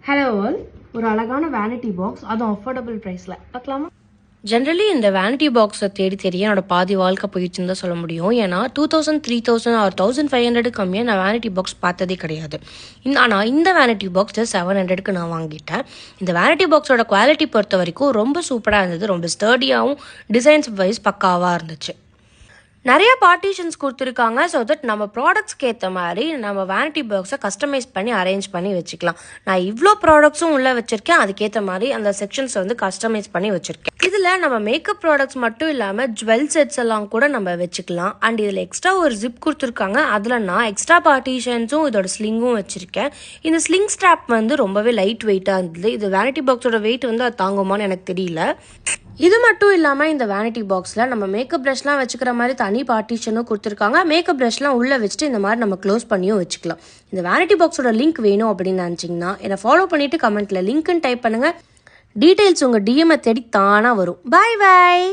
Hello all, ஒரு அழகான vanity box, அதுவும் அஃபோர்டபுள் ப்ரைஸில் பார்க்கலாமா? ஜென்ரலி இந்த வேனிட்டி பாக்ஸை தேடி என்னோட பாதி வாழ்க்கை போயிடுச்சுன்னு தான் சொல்ல முடியும். ஏன்னா 2000, 3000 ஆர் 1500 கம்மியாக நான் வேனிட்டி பாக்ஸ் பார்த்ததே கிடையாது. ஆனால் இந்த வேனிட்டி பாக்ஸ் 700க்கு நான் வாங்கிட்டேன். இந்த வேனிட்டி பாக்ஸோட குவாலிட்டி பொறுத்த வரைக்கும் ரொம்ப சூப்பராக இருந்தது. ரொம்ப ஸ்டர்டியாகவும் டிசைன்ஸ் வைஸ் பக்காவாக இருந்துச்சு. நிறைய பார்ட்டிஷன்ஸ் கொடுத்துருக்காங்க. ஸோ தட் நம்ம ப்ராடக்ட்ஸ்க்கு ஏற்ற மாதிரி நம்ம வேனிட்டி பாக்ஸை கஸ்டமைஸ் பண்ணி அரேஞ்ச் பண்ணி வச்சுக்கலாம். நான் இவ்வளோ ப்ராடக்ட்ஸும் உள்ளே வச்சுருக்கேன். அதுக்கேற்ற மாதிரி அந்த செக்ஷன்ஸை வந்து கஸ்டமைஸ் பண்ணி வச்சுருக்கேன். இதில் நம்ம மேக்கப் ப்ராடக்ட்ஸ் மட்டும் இல்லாமல் ஜுவல் செட்ஸ் எல்லாம் கூட நம்ம வச்சுக்கலாம். அண்ட் இதில் எக்ஸ்ட்ரா ஒரு ஜிப் கொடுத்துருக்காங்க. அதில் நான் எக்ஸ்ட்ரா பார்ட்டிஷன்ஸும் இதோட ஸ்லிங்கும் வச்சுருக்கேன். இந்த ஸ்லிங் ஸ்ட்ராப் வந்து ரொம்பவே லைட் வெயிட்டாக இருந்தது. இது வேனிட்டி பாக்ஸோட வெயிட் வந்து அது தாங்குமான்னு எனக்கு தெரியல. இது மட்டும் இல்லாமல் இந்த வேனிட்டி பாக்ஸில் நம்ம மேக்கப் ப்ரஷ்லாம் வச்சுக்கிற மாதிரி தனி பார்ட்டிஷனும் கொடுத்துருக்காங்க. மேக்கப் ப்ரஷ்லாம் உள்ளே வச்சுட்டு இந்த மாதிரி நம்ம க்ளோஸ் பண்ணியும் வச்சுக்கலாம். இந்த வேனிட்டி பாக்ஸோட லிங்க் வேணும் அப்படின்னு நினச்சிங்கன்னா என்னை ஃபாலோ பண்ணிவிட்டு கமெண்ட்டில் லிங்க்னு டைப் பண்ணுங்கள். டீட்டெயில்ஸ் உங்கள் டிஎம்ஐ தேடி தானாக வரும். பாய் பாய்.